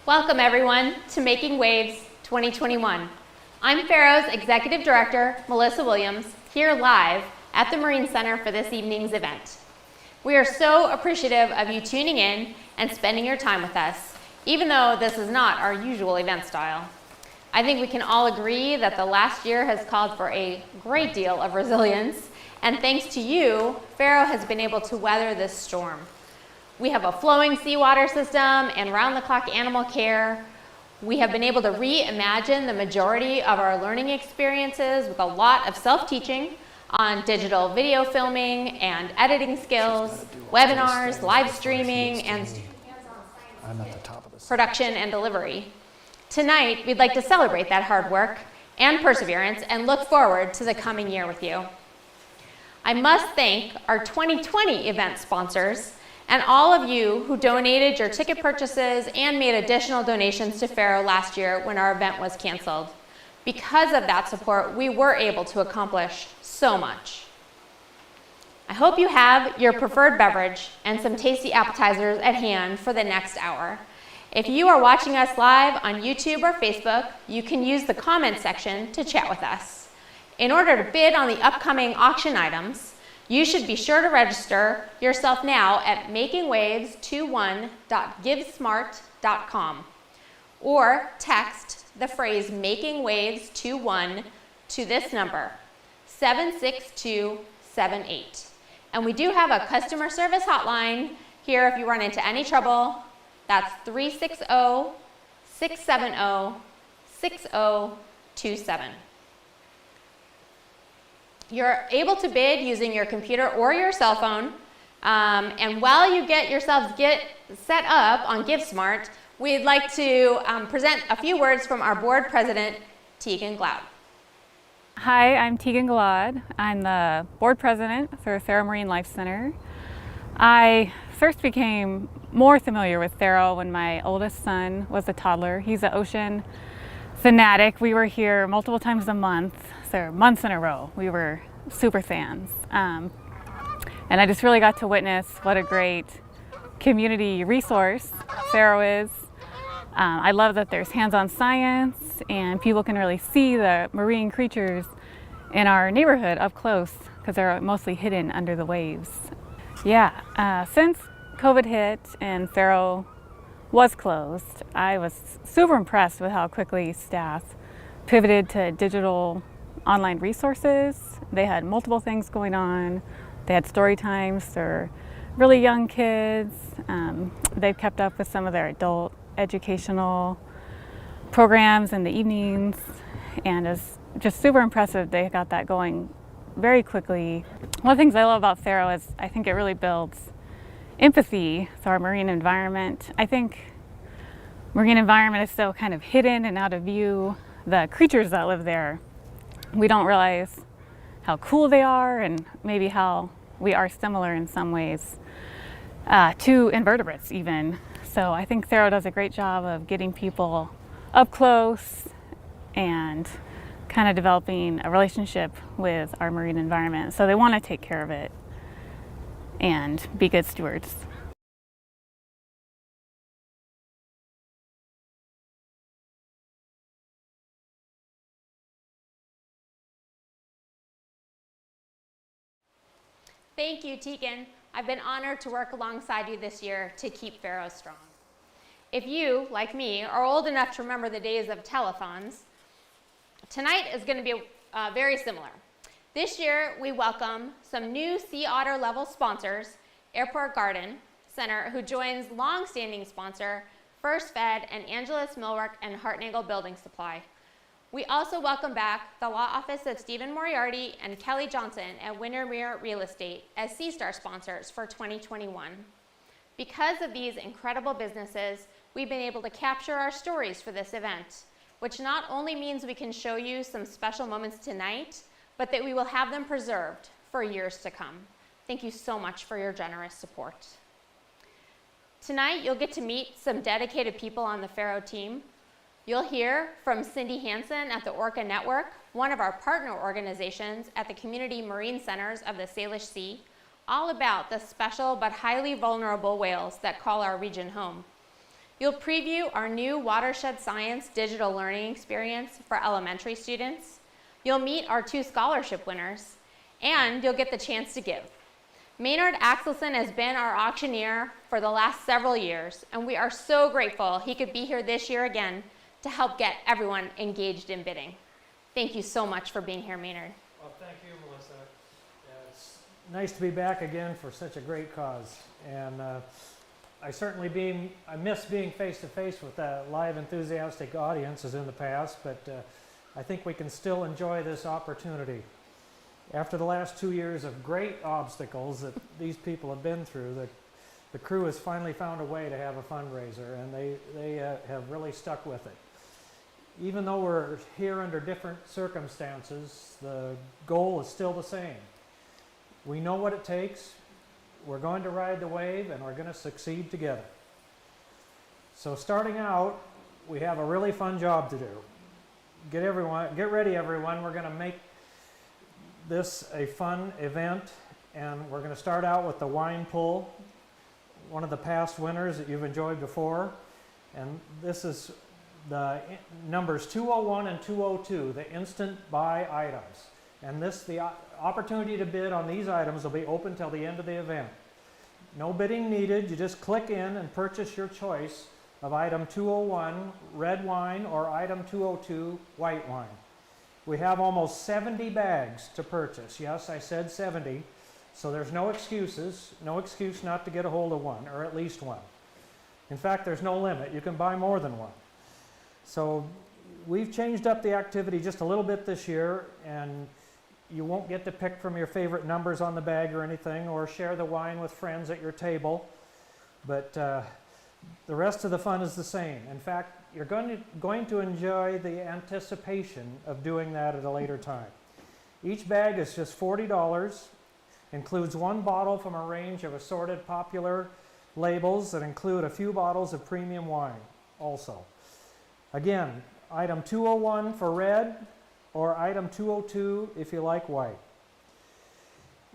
Welcome everyone to Making Waves 2021. I'm Feiro's Executive Director, Melissa Williams, here live at the Marine Center for this evening's event. We are so appreciative of you tuning in and spending your time with us, even though this is not our usual event style. I think we can all agree that the last year has called for a great deal of resilience, and thanks to you, Feiro has been able to weather this storm. We have a flowing seawater system and round-the-clock animal care. We have been able to reimagine the majority of our learning experiences with a lot of self-teaching on digital video filming and editing skills, webinars, live streaming, and production and delivery. Tonight, we'd like to celebrate that hard work and perseverance and look forward to the coming year with you. I must thank our 2020 event sponsors and all of you who donated your ticket purchases and made additional donations to Feiro last year when our event was canceled. Because of that support, we were able to accomplish so much. I hope you have your preferred beverage and some tasty appetizers at hand for the next hour. If you are watching us live on YouTube or Facebook, you can use the comment section to chat with us. In order to bid on the upcoming auction items, you should be sure to register yourself now at makingwaves21.givesmart.com or text the phrase Making Waves 21 to this number, 76278. And we do have a customer service hotline here if you run into any trouble. That's 360-670-6027. You're able to bid using your computer or your cell phone. And while you get yourselves set up on GiveSmart, we'd like to present a few words from our board president, Tegan Glaude. Hi, I'm Tegan Glaude. I'm the board president for Feiro Marine Life Center. I first became more familiar with Feiro when my oldest son was a toddler. He's an ocean fanatic. We were here multiple times a month, so months in a row. We were super fans. And I just really got to witness what a great community resource Feiro is. I love that there's hands-on science and people can really see the marine creatures in our neighborhood up close because they're mostly hidden under the waves. Yeah, since COVID hit and Feiro was closed, I was super impressed with how quickly staff pivoted to digital online resources. They had multiple things going on. They had story times for really young kids. They've kept up with some of their adult educational programs in the evenings, and it's just super impressive. They got that going very quickly. One of the things I love about Feiro is I think it really builds empathy for our marine environment. I think marine environment is still kind of hidden and out of view. The creatures that live there, we don't realize how cool they are and maybe how we are similar in some ways to invertebrates even. So I think Feiro does a great job of getting people up close and kind of developing a relationship with our marine environment. So they want to take care of it and be good stewards. Thank you, Tegan. I've been honored to work alongside you this year to keep Feiro strong. If you, like me, are old enough to remember the days of telethons, tonight is going to be very similar. This year, we welcome some new Sea Otter level sponsors, Airport Garden Center, who joins long-standing sponsor, First Fed and Angelus Millwork and Hartnagel Building Supply. We also welcome back the law office of Stephen Moriarty and Kelly Johnson at Windermere Real Estate as C-Star sponsors for 2021. Because of these incredible businesses, we've been able to capture our stories for this event, which not only means we can show you some special moments tonight, but that we will have them preserved for years to come. Thank you so much for your generous support. Tonight, you'll get to meet some dedicated people on the Feiro team. You'll hear from Cindy Hansen at the Orca Network, one of our partner organizations at the Community Marine Centers of the Salish Sea, all about the special but highly vulnerable whales that call our region home. You'll preview our new Watershed Science digital learning experience for elementary students. You'll meet our 2 scholarship winners, and you'll get the chance to give. Maynard Axelson has been our auctioneer for the last several years, and we are so grateful he could be here this year again to help get everyone engaged in bidding. Thank you so much for being here, Maynard. Well, thank you, Melissa. It's nice to be back again for such a great cause. And I miss being face-to-face with a live, enthusiastic audience as in the past, but I think we can still enjoy this opportunity. After the last 2 years of great obstacles that these people have been through, the crew has finally found a way to have a fundraiser, and they have really stuck with it. Even though we're here under different circumstances, the goal is still the same. We know what it takes. We're going to ride the wave, and we're going to succeed together. So starting out, we have a really fun job to do. Get ready, everyone. We're going to make this a fun event, and we're going to start out with the wine pull, one of the past winners that you've enjoyed before. And this is the numbers 201 and 202, the instant buy items. And the opportunity to bid on these items will be open till the end of the event. No bidding needed. You just click in and purchase your choice of item 201, red wine, or item 202, white wine. We have almost 70 bags to purchase. Yes, I said 70. So there's no excuses, no excuse not to get a hold of one, or at least one. In fact, there's no limit. You can buy more than one. So we've changed up the activity just a little bit this year, and you won't get to pick from your favorite numbers on the bag or anything, or share the wine with friends at your table. But the rest of the fun is the same. In fact, you're going to enjoy the anticipation of doing that at a later time. Each bag is just $40, includes 1 bottle from a range of assorted popular labels that include a few bottles of premium wine also. Again, item 201 for red, or item 202 if you like white.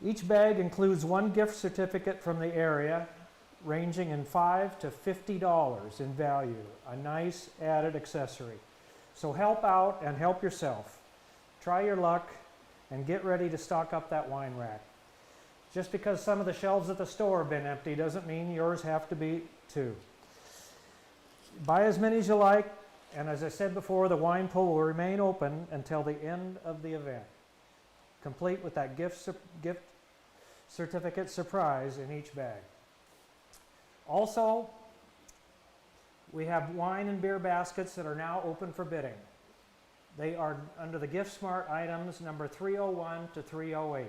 Each bag includes 1 gift certificate from the area, ranging in $5 to $50 in value, a nice added accessory. So help out and help yourself. Try your luck and get ready to stock up that wine rack. Just because some of the shelves at the store have been empty doesn't mean yours have to be too. Buy as many as you like, and as I said before, the wine pull will remain open until the end of the event, complete with that gift certificate surprise in each bag. Also, we have wine and beer baskets that are now open for bidding. They are under the Gift Smart items number 301 to 308.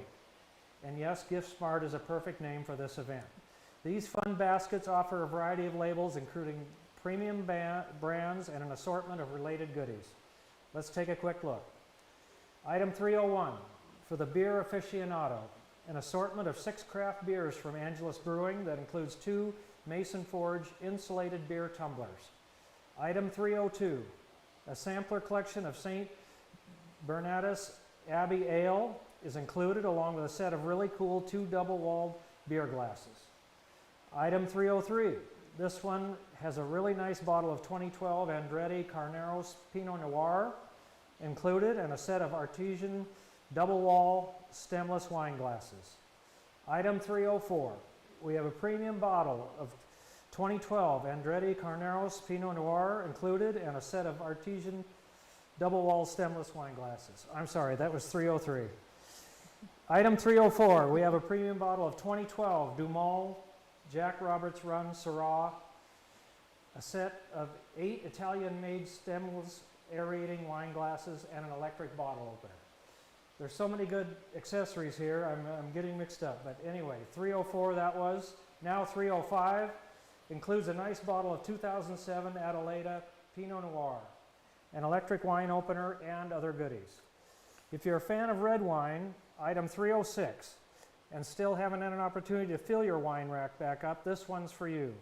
And yes, Gift Smart is a perfect name for this event. These fun baskets offer a variety of labels, including premium brands and an assortment of related goodies. Let's take a quick look. Item 301, for the beer aficionado, an assortment of 6 craft beers from Angelus Brewing that includes 2 Mason Forge insulated beer tumblers. Item 302, a sampler collection of St. Bernardus Abbey Ale is included, along with a set of really cool 2 double-walled beer glasses. Item 303, this one has a really nice bottle of 2012 Andretti Carneros Pinot Noir included, and a set of artesian double-wall stemless wine glasses. Item 304, we have a premium bottle of 2012 Andretti Carneros Pinot Noir included, and a set of artesian double-wall stemless wine glasses. I'm sorry, that was 303. Item 304, we have a premium bottle of 2012 Dumal Jack Roberts Rum Syrah, a set of 8 Italian-made stemless aerating wine glasses, and an electric bottle opener. There's so many good accessories here, I'm getting mixed up. But anyway, 304 that was. Now 305 includes a nice bottle of 2007 Adelaida Pinot Noir, an electric wine opener, and other goodies. If you're a fan of red wine, item 306, and still haven't had an opportunity to fill your wine rack back up, this one's for you.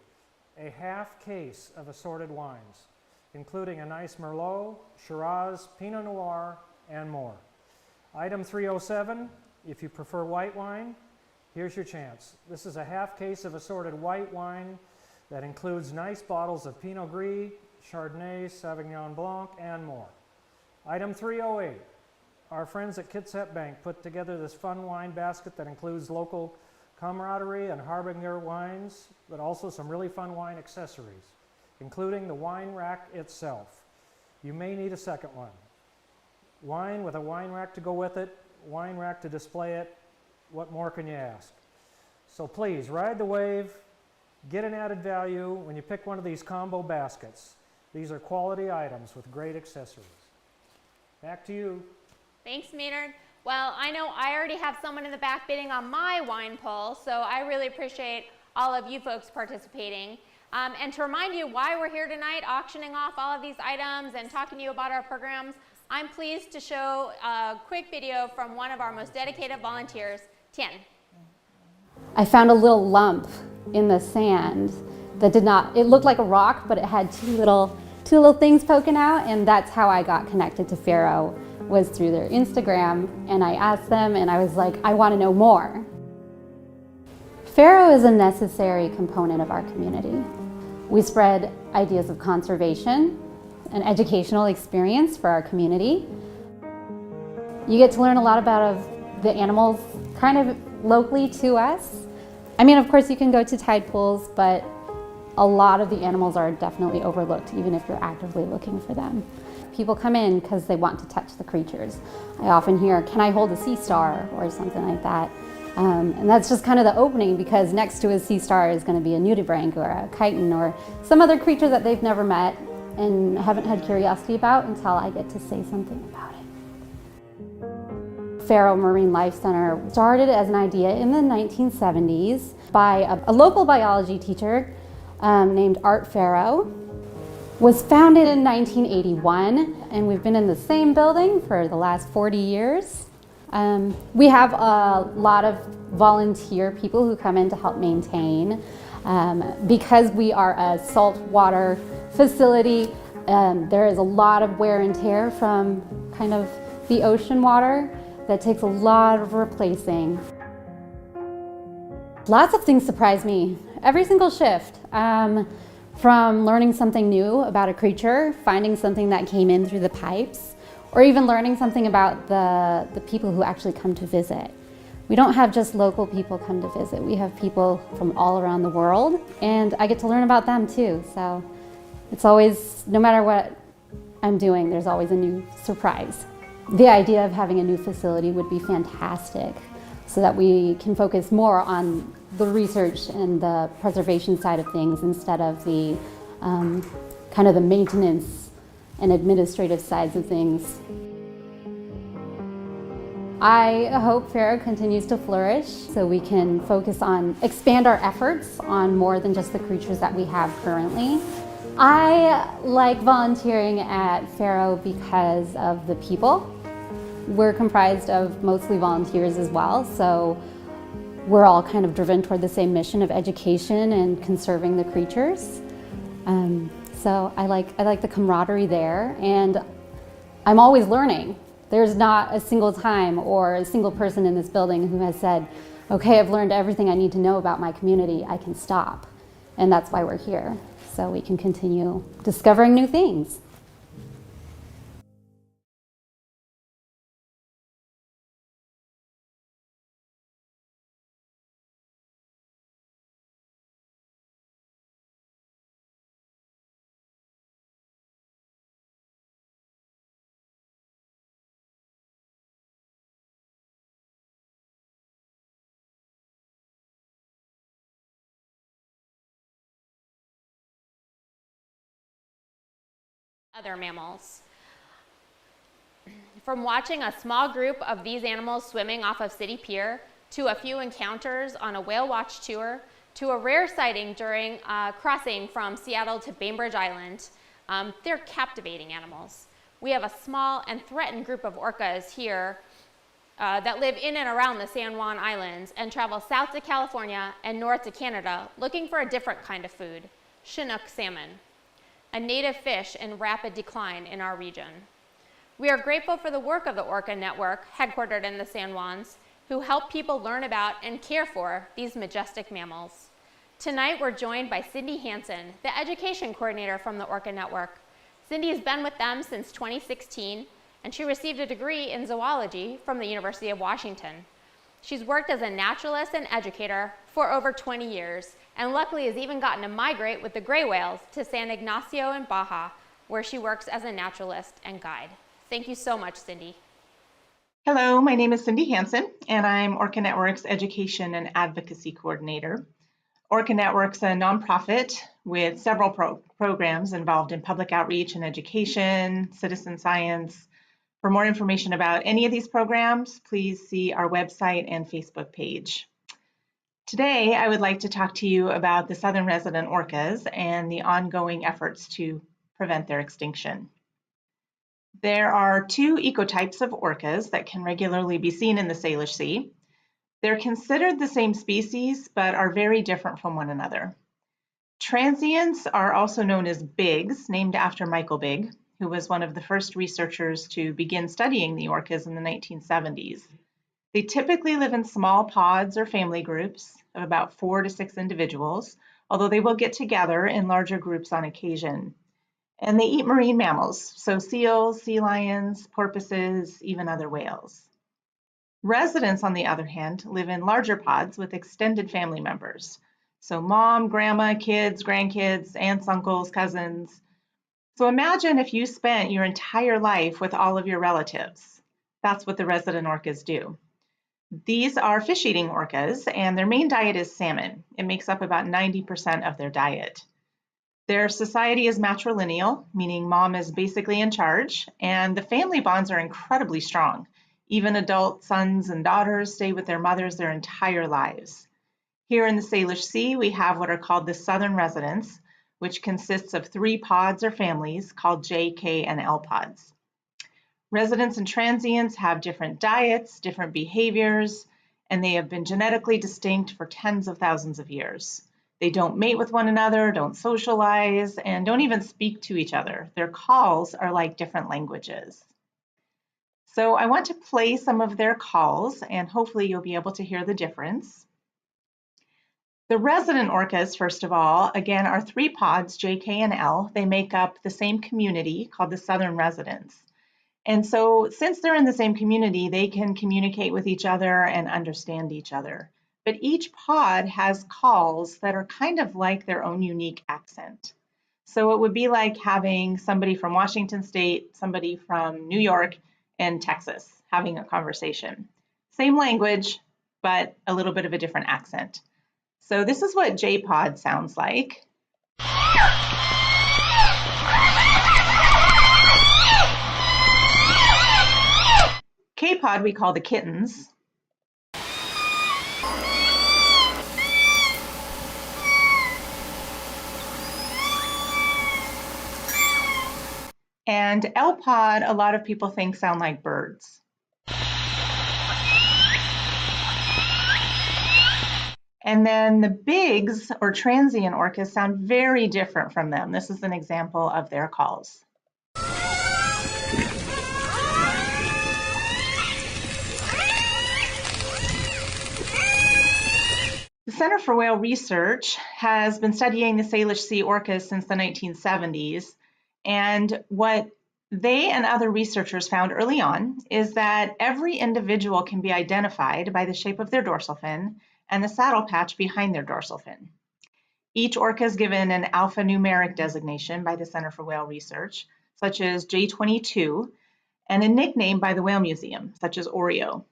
A half case of assorted wines, including a nice Merlot, Shiraz, Pinot Noir, and more. Item 307, if you prefer white wine, here's your chance. This is a half case of assorted white wine that includes nice bottles of Pinot Gris, Chardonnay, Sauvignon Blanc, and more. Item 308, our friends at Kitsap Bank put together this fun wine basket that includes local camaraderie and Harbinger wines, but also some really fun wine accessories, including the wine rack itself. You may need a second one. Wine with a wine rack to go with it, wine rack to display it. What more can you ask? So please, ride the wave, get an added value when you pick one of these combo baskets. These are quality items with great accessories. Back to you. Thanks, Maynard. Well, I know I already have someone in the back bidding on my wine pull, so I really appreciate all of you folks participating. And to remind you why we're here tonight, auctioning off all of these items and talking to you about our programs, I'm pleased to show a quick video from one of our most dedicated volunteers, Tien. I found a little lump in the sand that did not, it looked like a rock, but it had two little things poking out, and that's how I got connected to Feiro, was through their Instagram, and I asked them, and I was like, I want to know more. Feiro is a necessary component of our community. We spread ideas of conservation, an educational experience for our community. You get to learn a lot about the animals kind of locally to us. I mean, of course you can go to tide pools, but a lot of the animals are definitely overlooked, even if you're actively looking for them. People come in because they want to touch the creatures. I often hear, can I hold a sea star, or something like that. And that's just kind of the opening, because next to a sea star is going to be a nudibranch or a chiton or some other creature that they've never met and haven't had curiosity about until I get to say something about it. Feiro Marine Life Center started as an idea in the 1970s by a local biology teacher named Art Feiro. Was founded in 1981, and we've been in the same building for the last 40 years. We have a lot of volunteer people who come in to help maintain. Because we are a saltwater facility, there is a lot of wear and tear from kind of the ocean water that takes a lot of replacing. Lots of things surprise me every single shift. From learning something new about a creature, finding something that came in through the pipes, or even learning something about the people who actually come to visit. We don't have just local people come to visit. We have people from all around the world, and I get to learn about them too. So it's always, no matter what I'm doing, there's always a new surprise. The idea of having a new facility would be fantastic, so that we can focus more on the research and the preservation side of things instead of the kind of the maintenance and administrative sides of things. I hope Feiro continues to flourish so we can focus on, expand our efforts on more than just the creatures that we have currently. I like volunteering at Feiro because of the people. We're comprised of mostly volunteers as well, so we're all kind of driven toward the same mission of education and conserving the creatures. So I like the camaraderie there, and I'm always learning. There's not a single time or a single person in this building who has said, okay, I've learned everything I need to know about my community, I can stop. And that's why we're here, so we can continue discovering new things. Other mammals. From watching a small group of these animals swimming off of City Pier, to a few encounters on a whale watch tour, to a rare sighting during crossing from Seattle to Bainbridge Island, they're captivating animals. We have a small and threatened group of orcas here that live in and around the San Juan Islands and travel south to California and north to Canada looking for a different kind of food, Chinook salmon, a native fish in rapid decline in our region. We are grateful for the work of the Orca Network, headquartered in the San Juans, who help people learn about and care for these majestic mammals. Tonight we're joined by Cindy Hansen, the education coordinator from the Orca Network. Cindy has been with them since 2016, and she received a degree in zoology from the University of Washington. She's worked as a naturalist and educator for over 20 years, and luckily has even gotten to migrate with the gray whales to San Ignacio in Baja, where she works as a naturalist and guide. Thank you so much, Cindy. Hello, my name is Cindy Hansen, and I'm Orca Network's Education and Advocacy Coordinator. Orca Network's a nonprofit with several programs involved in public outreach and education, citizen science. For more information about any of these programs, please see our website and Facebook page. Today, I would like to talk to you about the southern resident orcas and the ongoing efforts to prevent their extinction. There are two ecotypes of orcas that can regularly be seen in the Salish Sea. They're considered the same species, but are very different from one another. Transients are also known as bigs, named after Michael Bigg, who was one of the first researchers to begin studying the orcas in the 1970s. They typically live in small pods or family groups of about 4 to 6 individuals, although they will get together in larger groups on occasion. And they eat marine mammals, so seals, sea lions, porpoises, even other whales. Residents, on the other hand, live in larger pods with extended family members. So mom, grandma, kids, grandkids, aunts, uncles, cousins. So imagine if you spent your entire life with all of your relatives. That's what the resident orcas do. These are fish-eating orcas, and their main diet is salmon. It makes up about 90% of their diet. Their society is matrilineal, meaning mom is basically in charge, and the family bonds are incredibly strong. Even adult sons and daughters stay with their mothers their entire lives. Here in the Salish Sea, we have what are called the southern residents, which consists of 3 pods or families called J, K, and L pods. Residents and transients have different diets, different behaviors, and they have been genetically distinct for tens of thousands of years. They don't mate with one another, don't socialize, and don't even speak to each other. Their calls are like different languages. So I want to play some of their calls, and hopefully you'll be able to hear the difference. The resident orcas, first of all, again, are 3 pods, J, K, and L. They make up the same community called the southern residents. And so since they're in the same community, they can communicate with each other and understand each other. But each pod has calls that are kind of like their own unique accent. So it would be like having somebody from Washington State, somebody from New York, and Texas having a conversation. Same language, but a little bit of a different accent. So this is what J-pod sounds like. K-pod we call the kittens. And L-pod, a lot of people think sound like birds. And then the bigs, or transient orcas, sound very different from them. This is an example of their calls. The Center for Whale Research has been studying the Salish Sea orcas since the 1970s. And what they and other researchers found early on is that every individual can be identified by the shape of their dorsal fin and the saddle patch behind their dorsal fin. Each orca is given an alphanumeric designation by the Center for Whale Research, such as J22, and a nickname by the Whale Museum, such as Oreo.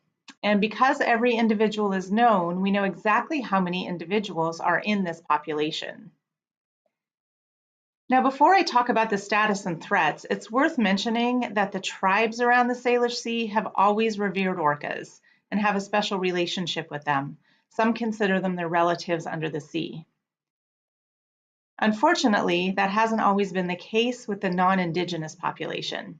And because every individual is known, we know exactly how many individuals are in this population. Now, before I talk about the status and threats, it's worth mentioning that the tribes around the Salish Sea have always revered orcas and have a special relationship with them. Some consider them their relatives under the sea. Unfortunately, that hasn't always been the case with the non-indigenous population.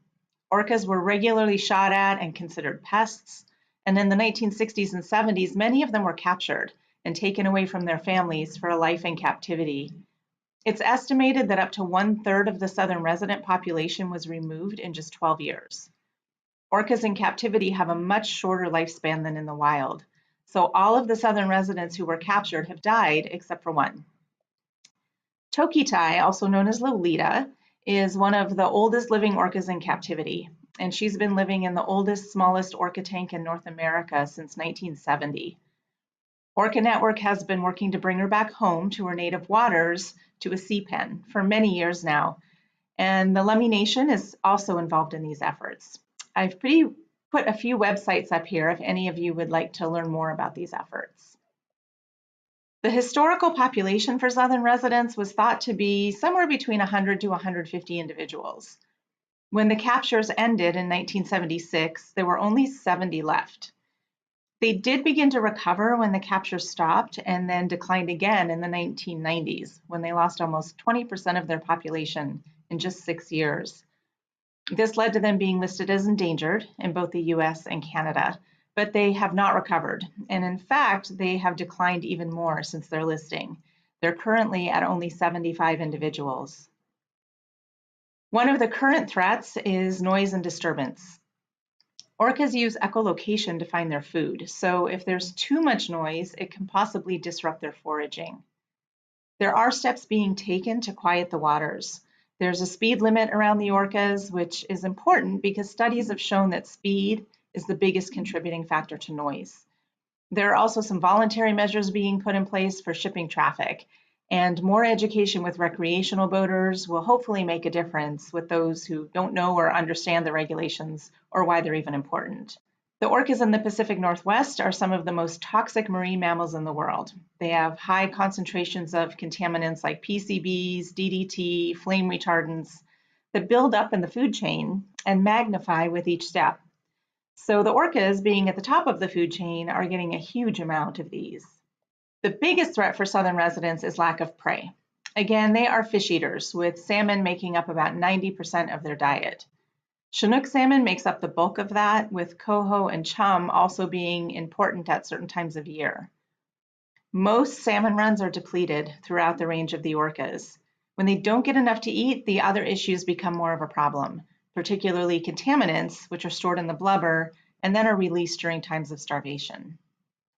Orcas were regularly shot at and considered pests, and in the 1960s and 70s, many of them were captured and taken away from their families for a life in captivity. It's estimated that up to 1/3 of the southern resident population was removed in just 12 years. Orcas in captivity have a much shorter lifespan than in the wild, so all of the southern residents who were captured have died except for one. Tokitai, also known as Lolita, is one of the oldest living orcas in captivity, and she's been living in the oldest, smallest orca tank in North America since 1970. Orca Network has been working to bring her back home to her native waters to a sea pen for many years now, and the Lummi Nation is also involved in these efforts. I've put a few websites up here if any of you would like to learn more about these efforts. The historical population for southern residents was thought to be somewhere between 100 to 150 individuals. When the captures ended in 1976, there were only 70 left. They did begin to recover when the captures stopped and then declined again in the 1990s, when they lost almost 20% of their population in just 6 years. This led to them being listed as endangered in both the US and Canada, but they have not recovered. And in fact, they have declined even more since their listing. They're currently at only 75 individuals. One of the current threats is noise and disturbance. Orcas use echolocation to find their food, so if there's too much noise, it can possibly disrupt their foraging. There are steps being taken to quiet the waters. There's a speed limit around the orcas, which is important because studies have shown that speed is the biggest contributing factor to noise. There are also some voluntary measures being put in place for shipping traffic, and more education with recreational boaters will hopefully make a difference with those who don't know or understand the regulations or why they're even important. The orcas in the Pacific Northwest are some of the most toxic marine mammals in the world. They have high concentrations of contaminants like PCBs, DDT, flame retardants that build up in the food chain and magnify with each step. So the orcas, being at the top of the food chain, are getting a huge amount of these. The biggest threat for southern residents is lack of prey. Again, they are fish eaters, with salmon making up about 90% of their diet. Chinook salmon makes up the bulk of that, with coho and chum also being important at certain times of year. Most salmon runs are depleted throughout the range of the orcas. When they don't get enough to eat, the other issues become more of a problem, particularly contaminants, which are stored in the blubber and then are released during times of starvation.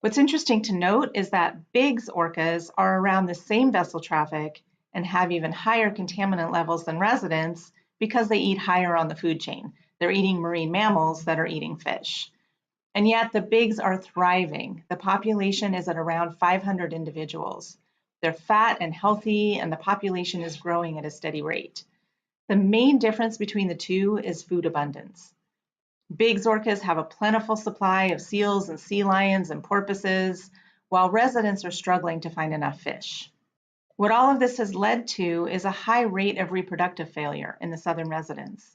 What's interesting to note is that Biggs orcas are around the same vessel traffic and have even higher contaminant levels than residents because they eat higher on the food chain. They're eating marine mammals that are eating fish. And yet the Biggs are thriving. The population is at around 500 individuals. They're fat and healthy, and the population is growing at a steady rate. The main difference between the two is food abundance. Biggs orcas have a plentiful supply of seals and sea lions and porpoises, while residents are struggling to find enough fish. What all of this has led to is a high rate of reproductive failure in the southern residents.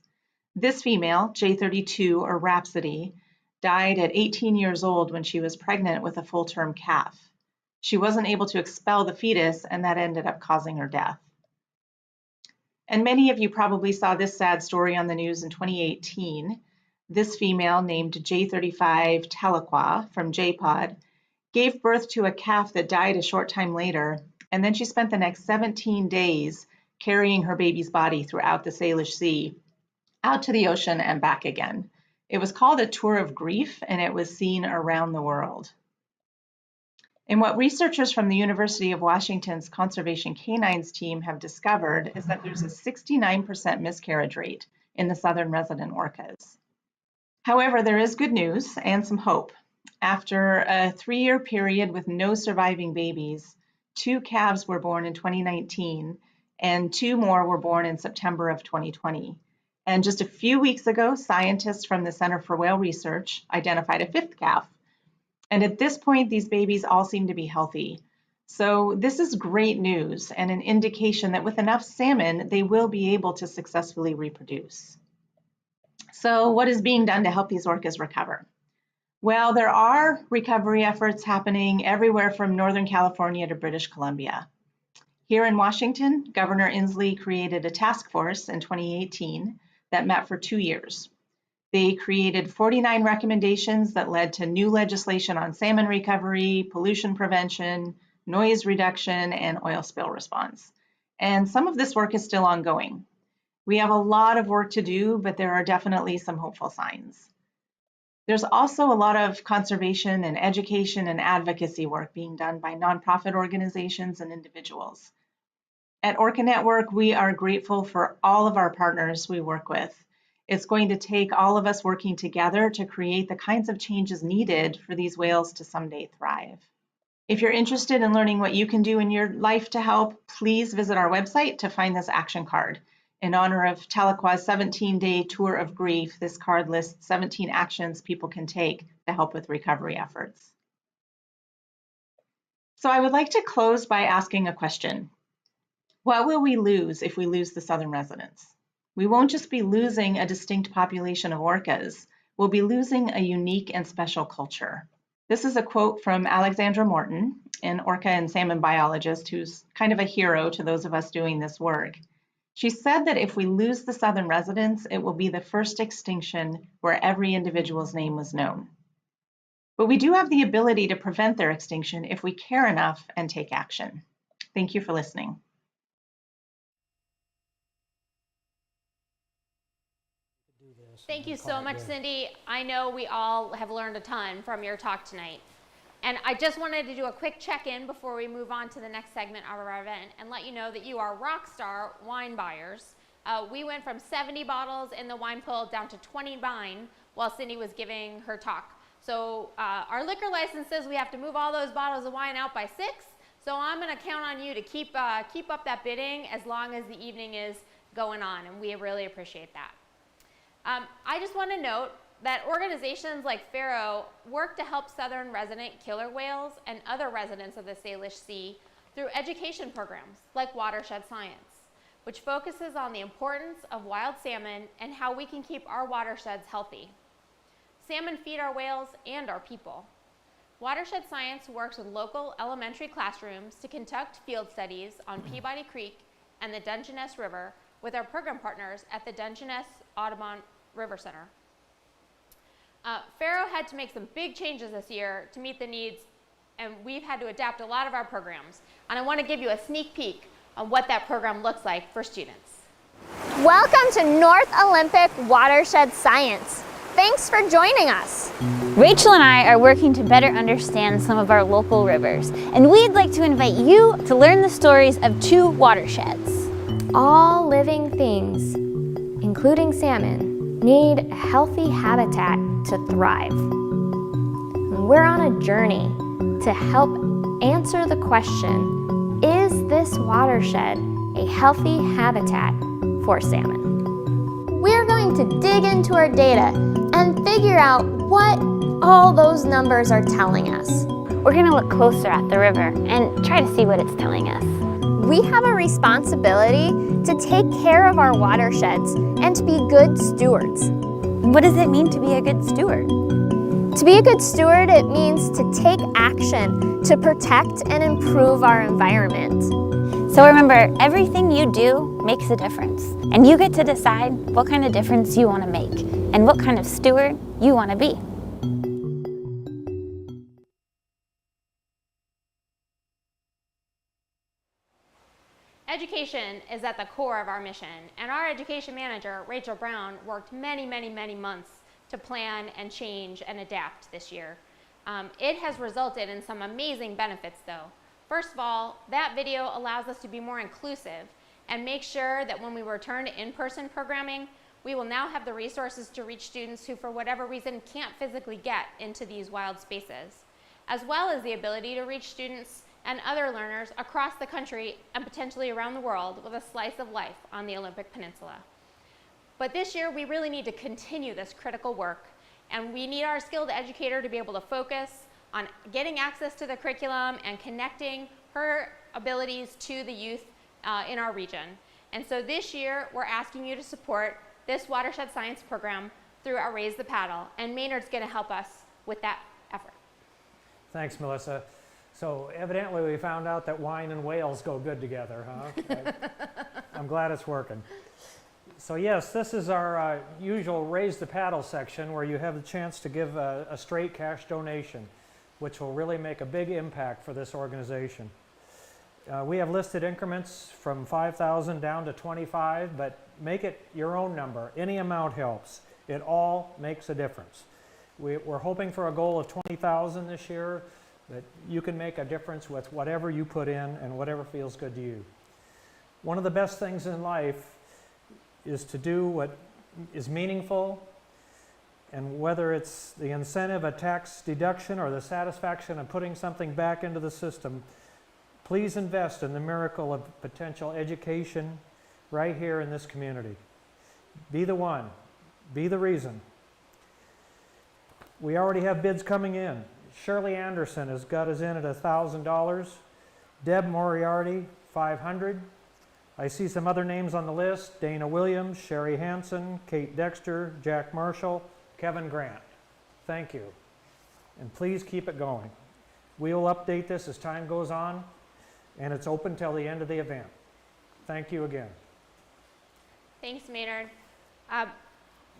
This female, J32 or Rhapsody, died at 18 years old when she was pregnant with a full-term calf. She wasn't able to expel the fetus, and that ended up causing her death. And many of you probably saw this sad story on the news in 2018. This female, named J35 Tahlequah from J-Pod, gave birth to a calf that died a short time later, and then she spent the next 17 days carrying her baby's body throughout the Salish Sea, out to the ocean and back again. It was called a tour of grief, and it was seen around the world. And what researchers from the University of Washington's Conservation Canines team have discovered is that there's a 69% miscarriage rate in the southern resident orcas. However, there is good news and some hope. After a 3-year period with no surviving babies, 2 calves were born in 2019, and 2 more were born in September of 2020. And just a few weeks ago, scientists from the Center for Whale Research identified a 5th calf. And at this point, these babies all seem to be healthy. So this is great news and an indication that with enough salmon, they will be able to successfully reproduce. So what is being done to help these orcas recover? Well, there are recovery efforts happening everywhere from Northern California to British Columbia. Here in Washington, Governor Inslee created a task force in 2018 that met for 2 years. They created 49 recommendations that led to new legislation on salmon recovery, pollution prevention, noise reduction, and oil spill response. And some of this work is still ongoing. We have a lot of work to do, but there are definitely some hopeful signs. There's also a lot of conservation and education and advocacy work being done by nonprofit organizations and individuals. At Orca Network, we are grateful for all of our partners we work with. It's going to take all of us working together to create the kinds of changes needed for these whales to someday thrive. If you're interested in learning what you can do in your life to help, please visit our website to find this action card. In honor of Tahlequah's 17-day tour of grief, this card lists 17 actions people can take to help with recovery efforts. So I would like to close by asking a question. What will we lose if we lose the southern residents? We won't just be losing a distinct population of orcas, we'll be losing a unique and special culture. This is a quote from Alexandra Morton, an orca and salmon biologist who's kind of a hero to those of us doing this work. She said that if we lose the southern residents, it will be the first extinction where every individual's name was known. But we do have the ability to prevent their extinction if we care enough and take action. Thank you for listening. Thank you so much, Cindy. I know we all have learned a ton from your talk tonight. And I just wanted to do a quick check-in before we move on to the next segment of our event and let you know that you are rock star wine buyers. We went from 70 bottles in the wine pool down to 29 while Cindy was giving her talk. So our liquor license says we have to move all those bottles of wine out by 6. So I'm going to count on you to keep up that bidding as long as the evening is going on, and we really appreciate that. I just want to note that organizations like Feiro work to help southern resident killer whales and other residents of the Salish Sea through education programs like Watershed Science, which focuses on the importance of wild salmon and how we can keep our watersheds healthy. Salmon feed our whales and our people. Watershed Science works with local elementary classrooms to conduct field studies on Peabody Creek and the Dungeness River with our program partners at the Dungeness Audubon River Center. Feiro had to make some big changes this year to meet the needs, and we've had to adapt a lot of our programs. And I want to give you a sneak peek on what that program looks like for students. Welcome to North Olympic Watershed Science. Thanks for joining us. Rachel and I are working to better understand some of our local rivers, and we'd like to invite you to learn the stories of 2 watersheds. All living things, including salmon, need a healthy habitat to thrive. And we're on a journey to help answer the question, is this watershed a healthy habitat for salmon? We're going to dig into our data and figure out what all those numbers are telling us. We're going to look closer at the river and try to see what it's telling us. We have a responsibility to take care of our watersheds and to be good stewards. What does it mean to be a good steward? To be a good steward, it means to take action to protect and improve our environment. So remember, everything you do makes a difference, and you get to decide what kind of difference you want to make and what kind of steward you want to be. Education is at the core of our mission, and our education manager, Rachel Brown, worked many months to plan and change and adapt this year. It has resulted in some amazing benefits though. First of all, that video allows us to be more inclusive and make sure that when we return to in-person programming, we will now have the resources to reach students who for whatever reason can't physically get into these wild spaces, as well as the ability to reach students and other learners across the country and potentially around the world with a slice of life on the Olympic Peninsula. But this year, we really need to continue this critical work, and we need our skilled educator to be able to focus on getting access to the curriculum and connecting her abilities to the youth in our region. And so this year, we're asking you to support this Watershed Science program through our Raise the Paddle, and Maynard's gonna help us with that effort. Thanks, Melissa. So evidently we found out that wine and whales go good together, huh? I'm glad it's working. So yes, this is our usual Raise the Paddle section where you have the chance to give a straight cash donation, which will really make a big impact for this organization. We have listed increments from 5,000 down to 25, but make it your own number. Any amount helps. It all makes a difference. We're hoping for a goal of 20,000 this year, but you can make a difference with whatever you put in and whatever feels good to you. One of the best things in life is to do what is meaningful, and whether it's the incentive, a tax deduction, or the satisfaction of putting something back into the system, please invest in the miracle of potential education right here in this community. Be the one. Be the reason. We already have bids coming in. Shirley Anderson has got us in at $1,000. Deb Moriarty, $500. I see some other names on the list: Dana Williams, Sherry Hansen, Kate Dexter, Jack Marshall, Kevin Grant. Thank you. And please keep it going. We'll update this as time goes on, and it's open till the end of the event. Thank you again. Thanks, Maynard.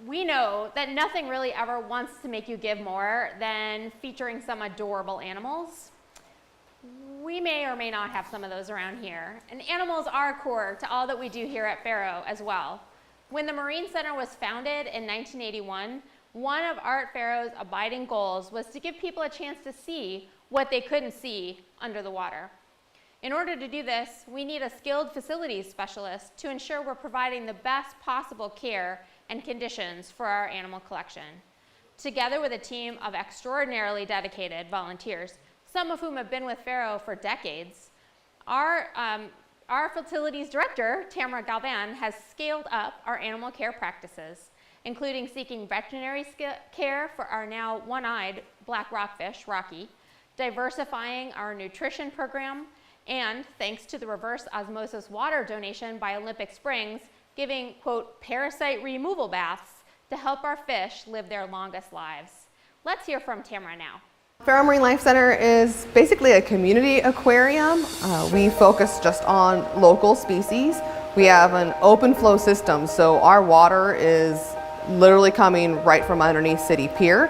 We know that nothing really ever wants to make you give more than featuring some adorable animals. We may or may not have some of those around here, and animals are core to all that we do here at Feiro as well. When the Marine Center was founded in 1981, one of Art Feiro's abiding goals was to give people a chance to see what they couldn't see under the water. In order to do this, we need a skilled facilities specialist to ensure we're providing the best possible care and conditions for our animal collection. Together with a team of extraordinarily dedicated volunteers, some of whom have been with Feiro for decades, our facilities director, Tamara Galvan, has scaled up our animal care practices, including seeking veterinary care for our now one-eyed black rockfish, Rocky, diversifying our nutrition program, and thanks to the reverse osmosis water donation by Olympic Springs, giving, quote, parasite removal baths to help our fish live their longest lives. Let's hear from Tamara now. Feiro Marine Life Center is basically a community aquarium. We focus just on local species. We have an open flow system, so our water is literally coming right from underneath City Pier.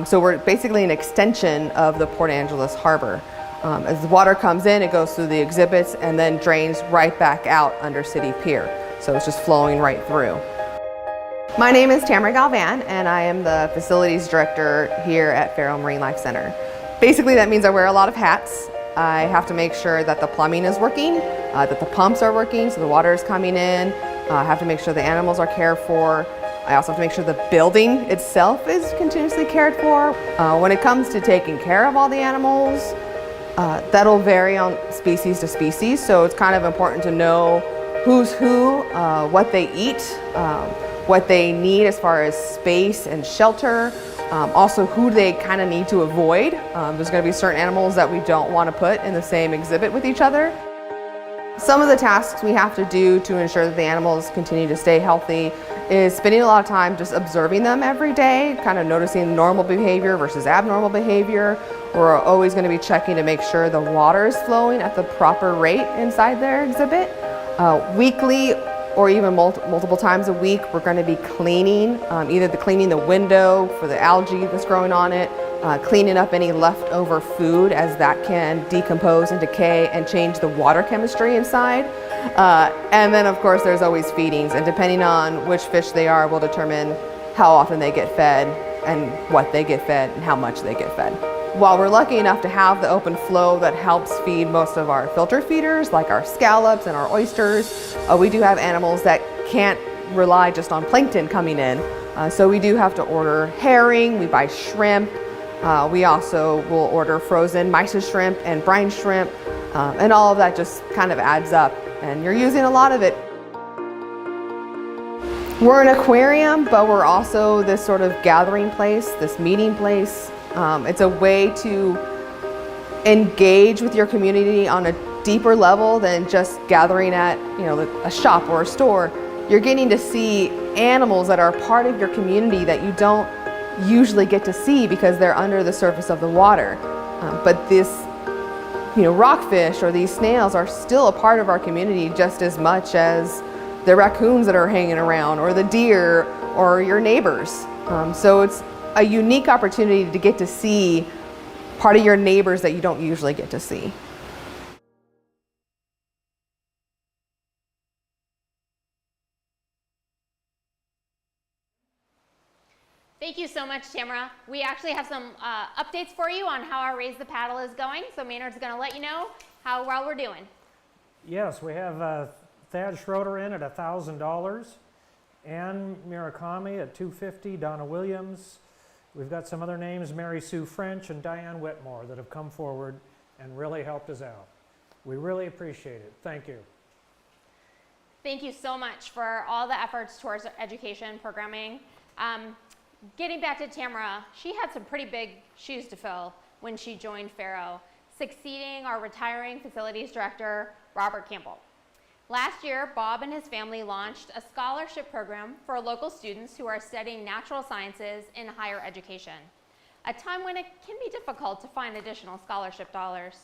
So we're basically an extension of the Port Angeles Harbor. As the water comes in, it goes through the exhibits and then drains right back out under City Pier. So it's just flowing right through. My name is Tamara Galvan, and I am the facilities director here at Feiro Marine Life Center. Basically, that means I wear a lot of hats. I have to make sure that the plumbing is working, that the pumps are working, so the water is coming in. I have to make sure the animals are cared for. I also have to make sure the building itself is continuously cared for. When it comes to taking care of all the animals, that'll vary on species to species, so it's kind of important to know who's who, what they eat, what they need as far as space and shelter, also who they kind of need to avoid. There's going to be certain animals that we don't want to put in the same exhibit with each other. Some of the tasks we have to do to ensure that the animals continue to stay healthy is spending a lot of time just observing them every day, kind of noticing normal behavior versus abnormal behavior. We're always going to be checking to make sure the water is flowing at the proper rate inside their exhibit. Weekly or even multiple times a week, we're going to be cleaning, either cleaning the window for the algae that's growing on it, cleaning up any leftover food as that can decompose and decay and change the water chemistry inside. And then of course there's always feedings, and depending on which fish they are will determine how often they get fed and what they get fed and how much they get fed. While we're lucky enough to have the open flow that helps feed most of our filter feeders, like our scallops and our oysters, we do have animals that can't rely just on plankton coming in. So we do have to order herring, we buy shrimp, we also will order frozen mysis shrimp and brine shrimp, and all of that just kind of adds up, and you're using a lot of it. We're an aquarium, but we're also this sort of gathering place, this meeting place. It's a way to engage with your community on a deeper level than just gathering at, a shop or a store. You're getting to see animals that are part of your community that you don't usually get to see because they're under the surface of the water. But this, rockfish or these snails are still a part of our community just as much as the raccoons that are hanging around or the deer or your neighbors. So it's a unique opportunity to get to see part of your neighbors that you don't usually get to see. Thank you so much, Tamara. We actually have some updates for you on how our Raise the Paddle is going. So Maynard's going to let you know how well we're doing. Yes, we have Thad Schroeder in at $1,000. Ann Murakami at $250. Donna Williams. We've got some other names, Mary Sue French and Diane Whitmore, that have come forward and really helped us out. We really appreciate it. Thank you. Thank you so much for all the efforts towards education programming. Getting back to Tamara, she had some pretty big shoes to fill when she joined Feiro, succeeding our retiring facilities director, Robert Campbell. Last year, Bob and his family launched a scholarship program for local students who are studying natural sciences in higher education, a time when it can be difficult to find additional scholarship dollars.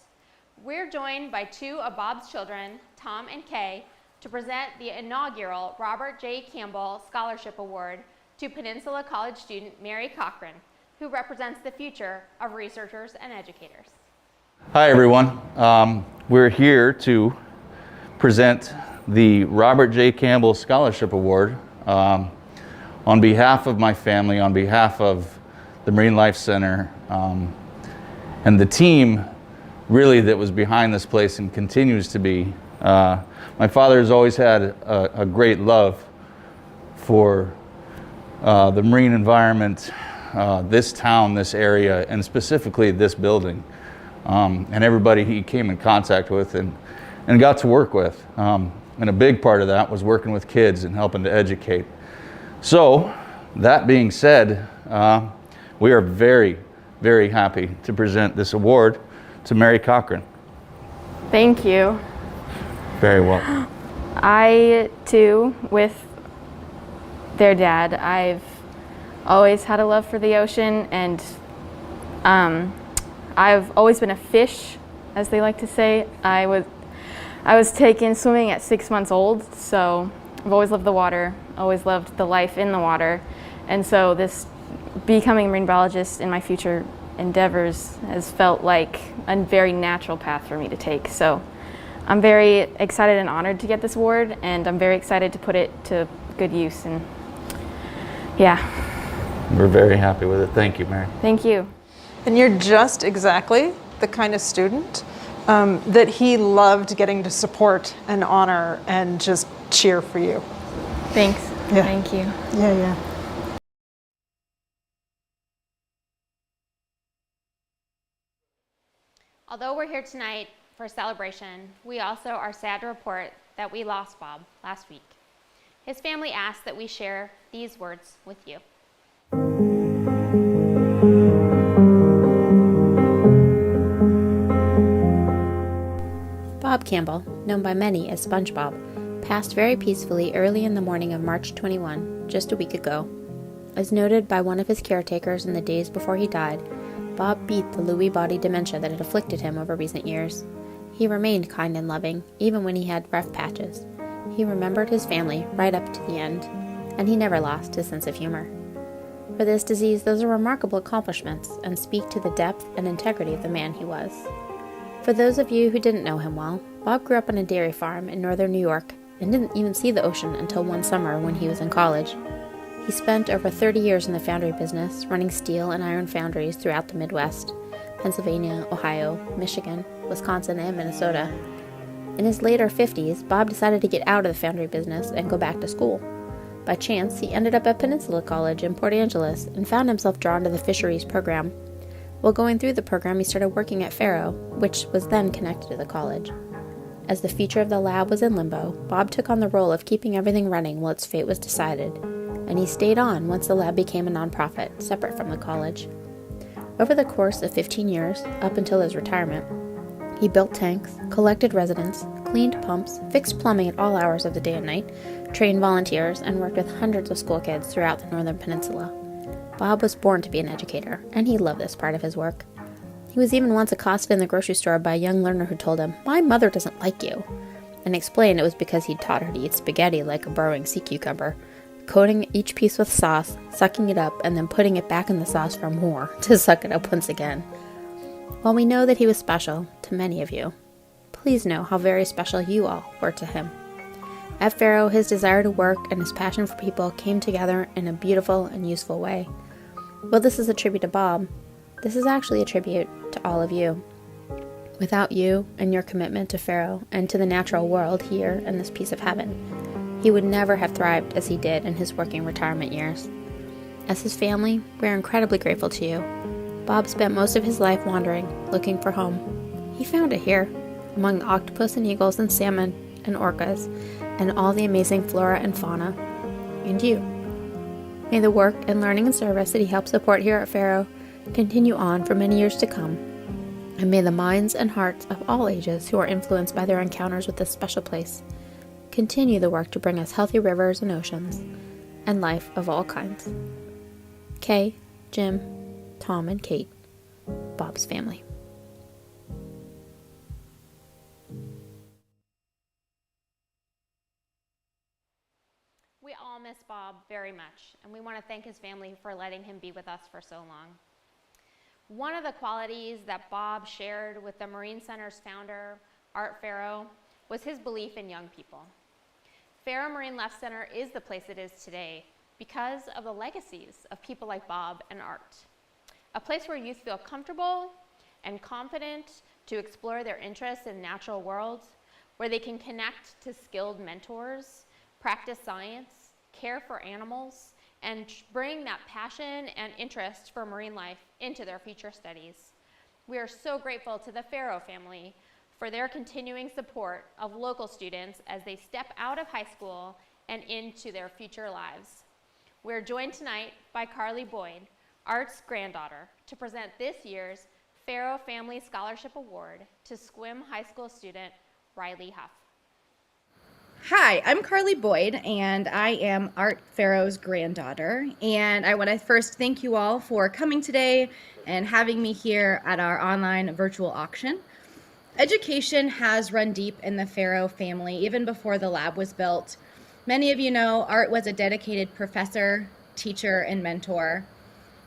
We're joined by two of Bob's children, Tom and Kay, to present the inaugural Robert J. Campbell Scholarship Award to Peninsula College student Mary Cochran, who represents the future of researchers and educators. Hi everyone. We're here to present the Robert J. Campbell Scholarship Award on behalf of my family, on behalf of the Marine Life Center, and the team really that was behind this place and continues to be. My father has always had a great love for the marine environment, this town, this area, and specifically this building, and everybody he came in contact with and got to work with. And a big part of that was working with kids and helping to educate. So, that being said, we are very, very happy to present this award to Mary Cochran. Thank you. Very welcome. I, too, with their dad, I've always had a love for the ocean, and I've always been a fish, as they like to say. I was taken swimming at 6 months old, so I've always loved the water, always loved the life in the water, and so this becoming a marine biologist in my future endeavors has felt like a very natural path for me to take. So I'm very excited and honored to get this award, and I'm very excited to put it to good use, and yeah. We're very happy with it. Thank you, Mary. Thank you. And you're just exactly the kind of student that he loved getting to support and honor and just cheer for you. Thanks. Yeah. Thank you. Yeah. Although we're here tonight for a celebration, we also are sad to report that we lost Bob last week. His family asked that we share these words with you. Bob Campbell, known by many as SpongeBob, passed very peacefully early in the morning of March 21, just a week ago. As noted by one of his caretakers in the days before he died, Bob beat the Lewy body dementia that had afflicted him over recent years. He remained kind and loving, even when he had rough patches. He remembered his family right up to the end, and he never lost his sense of humor. For this disease, those are remarkable accomplishments and speak to the depth and integrity of the man he was. For those of you who didn't know him well, Bob grew up on a dairy farm in northern New York and didn't even see the ocean until one summer when he was in college. He spent over 30 years in the foundry business, running steel and iron foundries throughout the Midwest, Pennsylvania, Ohio, Michigan, Wisconsin, and Minnesota. In his later 50s, Bob decided to get out of the foundry business and go back to school. By chance, he ended up at Peninsula College in Port Angeles and found himself drawn to the fisheries program. While going through the program, he started working at Feiro, which was then connected to the college. As the future of the lab was in limbo, Bob took on the role of keeping everything running while its fate was decided, and he stayed on once the lab became a nonprofit, separate from the college. Over the course of 15 years, up until his retirement, he built tanks, collected residents, cleaned pumps, fixed plumbing at all hours of the day and night, trained volunteers, and worked with hundreds of school kids throughout the Northern Peninsula. Bob was born to be an educator, and he loved this part of his work. He was even once accosted in the grocery store by a young learner who told him, "My mother doesn't like you," and explained it was because he'd taught her to eat spaghetti like a burrowing sea cucumber, coating each piece with sauce, sucking it up, and then putting it back in the sauce for more to suck it up once again. While we know that he was special to many of you, please know how very special you all were to him. At Feiro, his desire to work and his passion for people came together in a beautiful and useful way. While this is a tribute to Bob, this is actually a tribute to all of you. Without you and your commitment to Feiro and to the natural world here in this piece of heaven, he would never have thrived as he did in his working retirement years. As his family, we're incredibly grateful to you. Bob spent most of his life wandering, looking for home. He found it here, among the octopus and eagles and salmon and orcas, and all the amazing flora and fauna. And you. May the work and learning and service that he helped support here at Feiro continue on for many years to come. And may the minds and hearts of all ages who are influenced by their encounters with this special place continue the work to bring us healthy rivers and oceans, and life of all kinds. Kay, Jim, Tom, and Kate, Bob's family. We all miss Bob very much, and we want to thank his family for letting him be with us for so long. One of the qualities that Bob shared with the Marine Center's founder, Art Feiro, was his belief in young people. Feiro Marine Life Center is the place it is today because of the legacies of people like Bob and Art. A place where youth feel comfortable and confident to explore their interests in the natural world, where they can connect to skilled mentors, practice science, care for animals, and bring that passion and interest for marine life into their future studies. We are so grateful to the Feiro family for their continuing support of local students as they step out of high school and into their future lives. We're joined tonight by Carly Boyd, Art's granddaughter, to present this year's Feiro Family Scholarship Award to Sequim High School student Riley Huff. Hi, I'm Carly Boyd, and I am Art Feiro's granddaughter. And I want to first thank you all for coming today and having me here at our online virtual auction. Education has run deep in the Feiro family even before the lab was built. Many of you know Art was a dedicated professor, teacher, and mentor.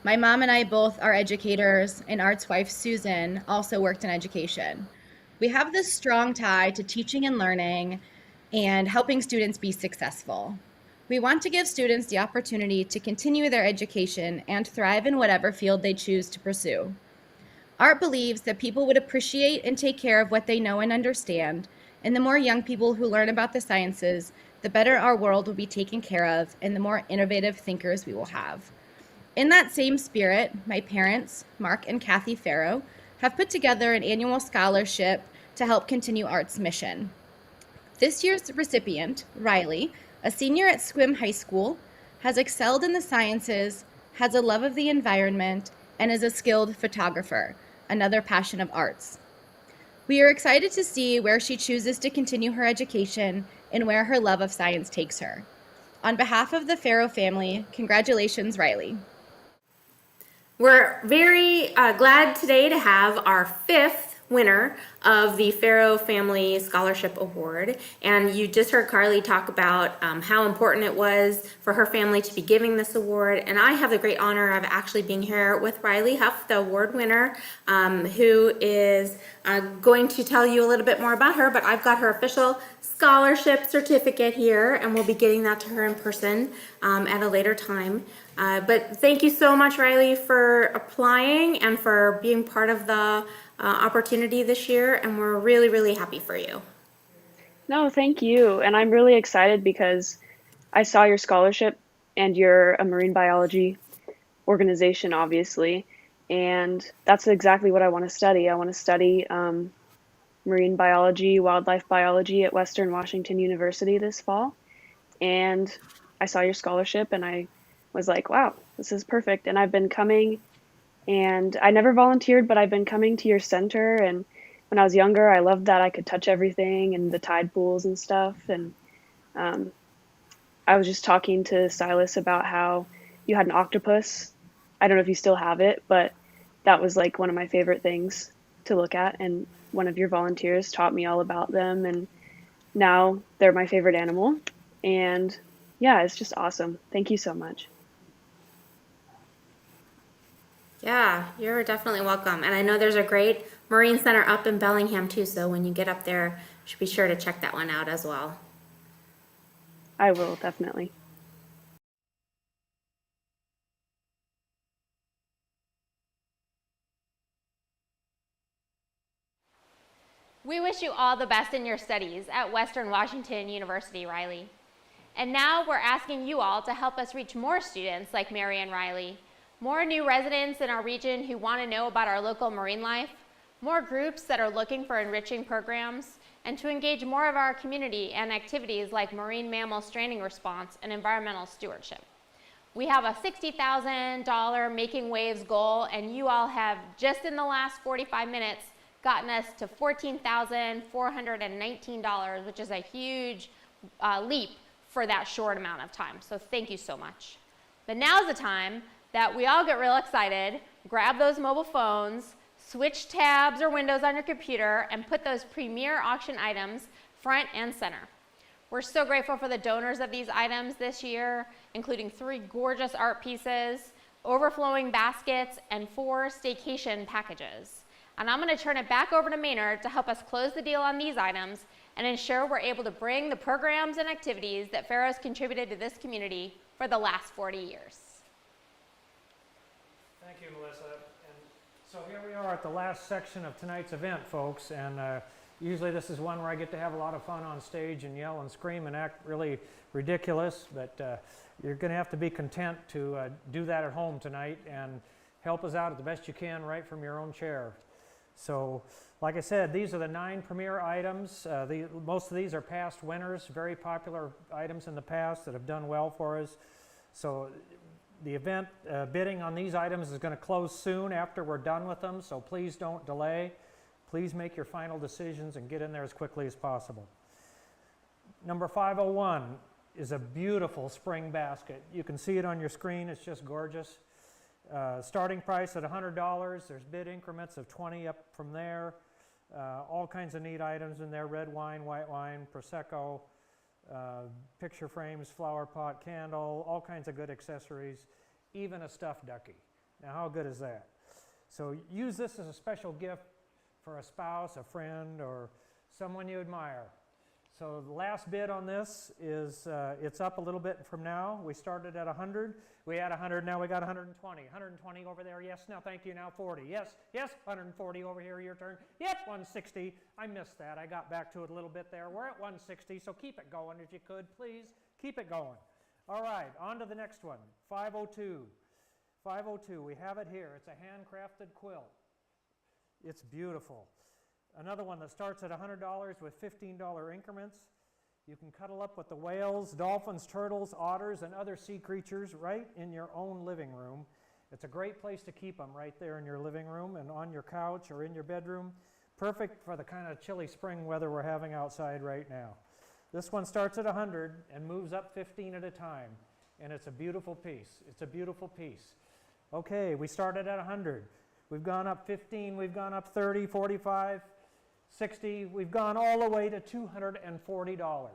My mom and I both are educators, and Art's wife, Susan, also worked in education. We have this strong tie to teaching and learning and helping students be successful. We want to give students the opportunity to continue their education and thrive in whatever field they choose to pursue. Art believes that people would appreciate and take care of what they know and understand, and the more young people who learn about the sciences, the better our world will be taken care of and the more innovative thinkers we will have. In that same spirit, my parents, Mark and Kathy Feiro, have put together an annual scholarship to help continue Art's mission. This year's recipient, Riley, a senior at Sequim High School, has excelled in the sciences, has a love of the environment, and is a skilled photographer, another passion of Art's. We are excited to see where she chooses to continue her education and where her love of science takes her. On behalf of the Feiro family, congratulations, Riley. We're very glad today to have our fifth winner of the Feiro Family Scholarship Award. And you just heard Carly talk about how important it was for her family to be giving this award. And I have the great honor of actually being here with Riley Huff, the award winner, who is going to tell you a little bit more about her. But I've got her official scholarship certificate here, and we'll be getting that to her in person at a later time. But thank you so much, Riley, for applying and for being part of the opportunity this year, and we're really, really happy for you. No, thank you. And I'm really excited because I saw your scholarship, and you're a marine biology organization, obviously, and that's exactly what I want to study. I want to study marine biology, wildlife biology at Western Washington University this fall. And I saw your scholarship, and I was like, wow, this is perfect. And I've been coming, and I never volunteered, but I've been coming to your center. And when I was younger, I loved that I could touch everything and the tide pools and stuff. And I was just talking to Silas about how you had an octopus. I don't know if you still have it, but that was like one of my favorite things to look at. And one of your volunteers taught me all about them. And now they're my favorite animal. And yeah, it's just awesome. Thank you so much. Yeah, you're definitely welcome. And I know there's a great Marine Center up in Bellingham too, so when you get up there, you should be sure to check that one out as well. I will, definitely. We wish you all the best in your studies at Western Washington University, Riley. And now we're asking you all to help us reach more students like Mary and Riley, more new residents in our region who want to know about our local marine life, more groups that are looking for enriching programs, and to engage more of our community in activities like marine mammal stranding response and environmental stewardship. We have a $60,000 Making Waves goal, and you all have, just in the last 45 minutes, gotten us to $14,419, which is a huge leap for that short amount of time. So thank you so much. But now's the time that we all get real excited, grab those mobile phones, switch tabs or windows on your computer, and put those premier auction items front and center. We're so grateful for the donors of these items this year, including 3 gorgeous art pieces, overflowing baskets, and 4 staycation packages. And I'm going to turn it back over to Maynard to help us close the deal on these items and ensure we're able to bring the programs and activities that Feiro's contributed to this community for the last 40 years. Thank you, Melissa. And so here we are at the last section of tonight's event, folks, and usually this is one where I get to have a lot of fun on stage and yell and scream and act really ridiculous, but you're going to have to be content to do that at home tonight and help us out as the best you can right from your own chair. So, like I said, these are the 9 premier items. Most of these are past winners, very popular items in the past that have done well for us. So the event bidding on these items is going to close soon after we're done with them, so please don't delay. Please make your final decisions and get in there as quickly as possible. Number 501 is a beautiful spring basket. You can see it on your screen. It's just gorgeous. Starting price at $100. There's bid increments of 20 up from there. All kinds of neat items in there: red wine, white wine, Prosecco, picture frames, flower pot, candle, all kinds of good accessories, even a stuffed ducky. Now, how good is that? So use this as a special gift for a spouse, a friend, or someone you admire. So the last bid on this is, it's up a little bit from now. We started at 100. We had 100, now we got 120. 120 over there, yes, now thank you, now 40. Yes, yes, 140 over here, your turn. Yes, 160. I missed that. I got back to it a little bit there. We're at 160, so keep it going if you could, please. Keep it going. All right, on to the next one, 502. 502, we have it here. It's a handcrafted quilt. It's beautiful. Another one that starts at $100 with $15 increments. You can cuddle up with the whales, dolphins, turtles, otters, and other sea creatures right in your own living room. It's a great place to keep them right there in your living room and on your couch or in your bedroom. Perfect for the kind of chilly spring weather we're having outside right now. This one starts at 100 and moves up 15 at a time, and it's a beautiful piece. It's a beautiful piece. Okay, we started at 100. We've gone up 15, we've gone up 30, 45, 60, we've gone all the way to $240.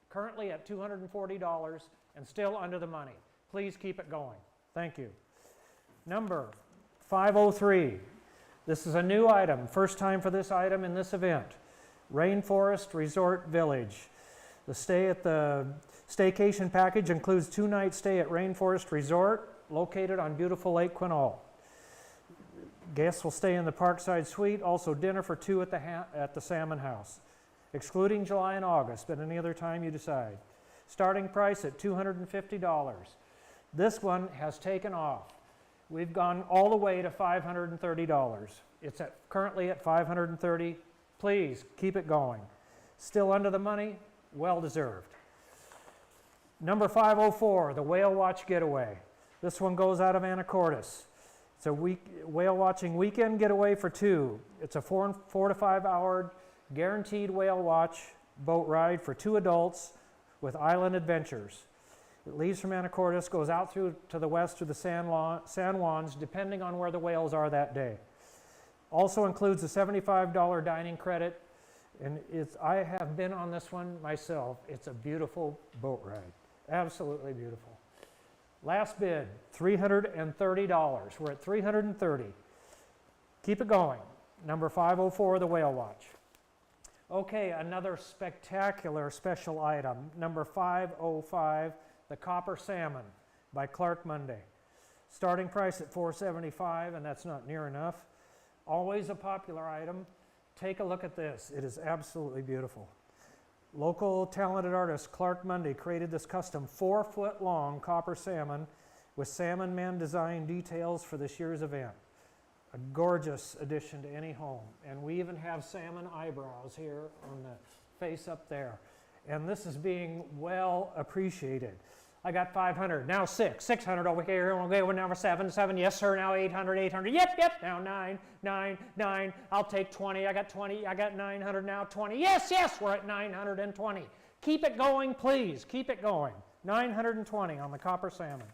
Currently at $240 and still under the money. Please keep it going. Thank you. Number 503. This is a new item, first time for this item in this event. Rainforest Resort Village. The staycation package includes 2-night stay at Rainforest Resort, located on beautiful Lake Quinault. Guests will stay in the Parkside Suite, also dinner for 2 at the Salmon House, excluding July and August, but any other time you decide. Starting price at $250. This one has taken off. We've gone all the way to $530. It's currently at $530. Please keep it going. Still under the money? Well deserved. Number 504, the Whale Watch Getaway. This one goes out of Anacortes. It's a whale watching weekend getaway for 2. It's a 4 to 5 hour guaranteed whale watch boat ride for 2 adults with island adventures. It leaves from Anacortes, goes out through to the west to the San Juans, depending on where the whales are that day. Also includes a $75 dining credit, and I have been on this one myself. It's a beautiful boat ride, absolutely beautiful. Last bid, $330. We're at $330. Keep it going. Number 504, the Whale Watch. Okay, another spectacular special item. Number 505, the Copper Salmon by Clark Monday. Starting price at $475, and that's not near enough. Always a popular item. take a look at this. It is absolutely beautiful. Local talented artist Clark Mundy created this custom 4-foot-long copper salmon with salmon man design details for this year's event. A gorgeous addition to any home. And we even have salmon eyebrows here on the face up there. And this is being well appreciated. I got 500, now 600 over here, okay, we're now 7, yes sir, now 800, yep, now 9, I'll take 20, I got 20, I got 900, now 20, yes, we're at 920. Keep it going, please, keep it going. 920 on the copper salmon.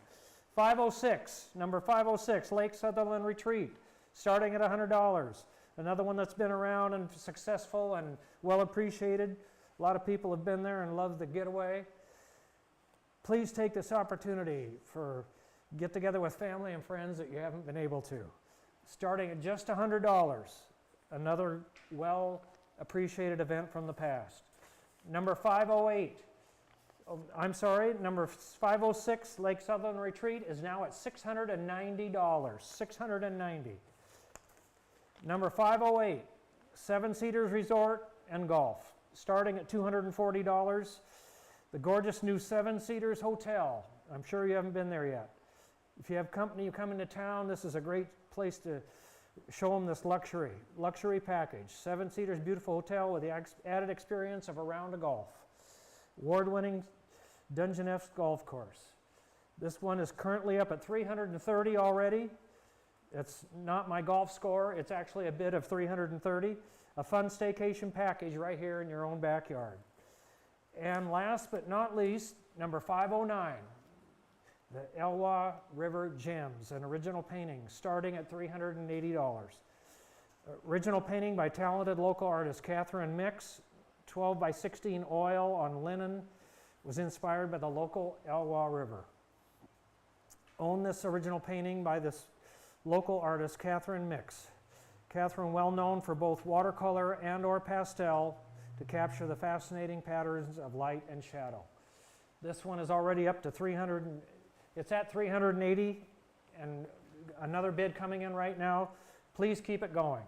506, number 506, Lake Sutherland Retreat, starting at $100. Another one that's been around and successful and well appreciated. A lot of people have been there and love the Getaway. Please take this opportunity for get together with family and friends that you haven't been able to. Starting at just $100, another well appreciated event from the past. Number 508, number 506 Lake Sutherland Retreat is now at $690, $690. Number 508, Seven Cedars Resort and Golf, starting at $240. The gorgeous new Seven Cedars Hotel. I'm sure you haven't been there yet. If you have company you come into town, this is a great place to show them this luxury package. Seven Cedars beautiful hotel with the added experience of a round of golf. Award-winning Dungeness golf course. This one is currently up at 330 already. It's not my golf score, it's actually a bid of 330. A fun staycation package right here in your own backyard. And last but not least, number 509, the Elwha River Gems, an original painting starting at $380. Original painting by talented local artist Catherine Mix, 12 by 16 oil on linen, was inspired by the local Elwha River. Own this original painting by this local artist Catherine Mix. Catherine, well known for both watercolor and or pastel, to capture the fascinating patterns of light and shadow. This one is already up to 300, it's at 380, and another bid coming in right now. Please keep it going.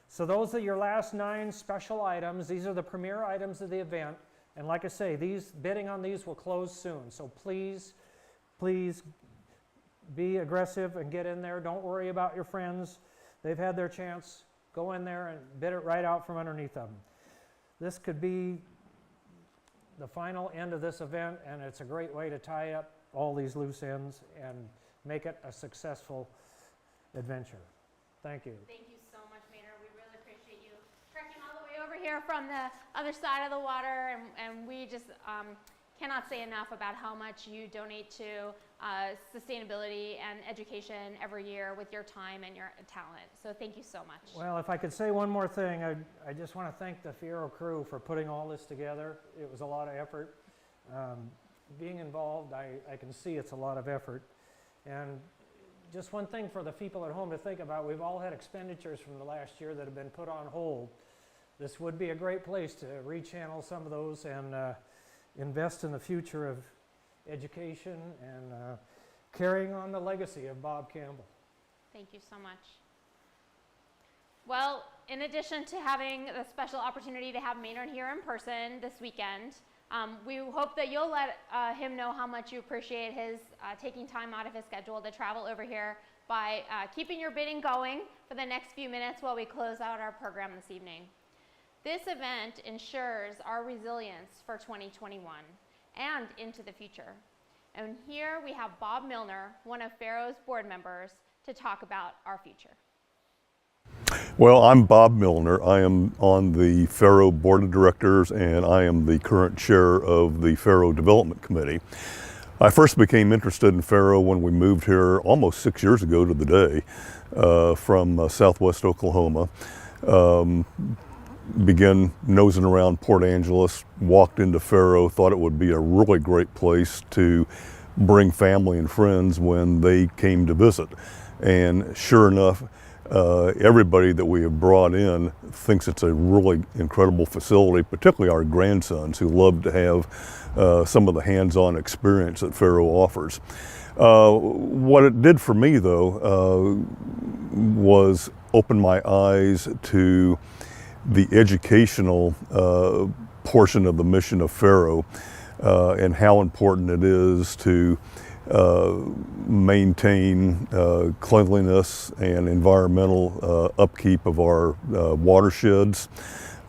So those are your last 9 special items. These are the premier items of the event. And like I say, bidding on these will close soon. So please be aggressive and get in there. Don't worry about your friends. They've had their chance. Go in there and bid it right out from underneath them. This could be the final end of this event, and it's a great way to tie up all these loose ends and make it a successful adventure. Thank you. Thank you so much, Maynard. We really appreciate you trekking all the way over here from the other side of the water, and we just cannot say enough about how much you donate to sustainability and education every year with your time and your talent. So thank you so much. Well, if I could say one more thing, I just want to thank the Feiro crew for putting all this together. It was a lot of effort. Being involved, I can see it's a lot of effort. And just one thing for the people at home to think about, we've all had expenditures from the last year that have been put on hold. This would be a great place to rechannel some of those and invest in the future of education and carrying on the legacy of Bob Campbell. Thank you so much. Well, in addition to having the special opportunity to have Maynard here in person this weekend, we hope that you'll let him know how much you appreciate his taking time out of his schedule to travel over here by keeping your bidding going for the next few minutes while we close out our program this evening. This event ensures our resilience for 2021 and into the future. And here we have Bob Milner, one of Feiro's board members, to talk about our future. Well, I'm Bob Milner. I am on the Feiro Board of Directors, and I am the current chair of the Feiro Development Committee. I first became interested in Feiro when we moved here almost 6 years ago to the day from southwest Oklahoma. Began nosing around Port Angeles, walked into Feiro, thought it would be a really great place to bring family and friends when they came to visit. And sure enough, everybody that we have brought in thinks it's a really incredible facility, particularly our grandsons who love to have some of the hands-on experience that Feiro offers. What it did for me, though, was open my eyes to the educational portion of the mission of Feiro and how important it is to maintain cleanliness and environmental upkeep of our watersheds,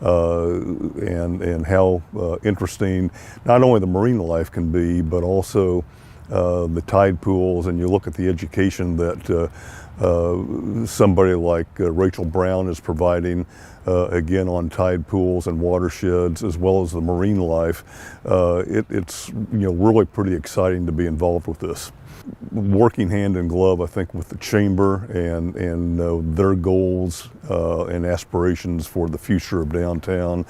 and how interesting not only the marine life can be, but also the tide pools. And you look at the education that somebody like Rachel Brown is providing, again on tide pools and watersheds, as well as the marine life. It's really pretty exciting to be involved with this. Working hand in glove, I think, with the chamber and their goals and aspirations for the future of downtown,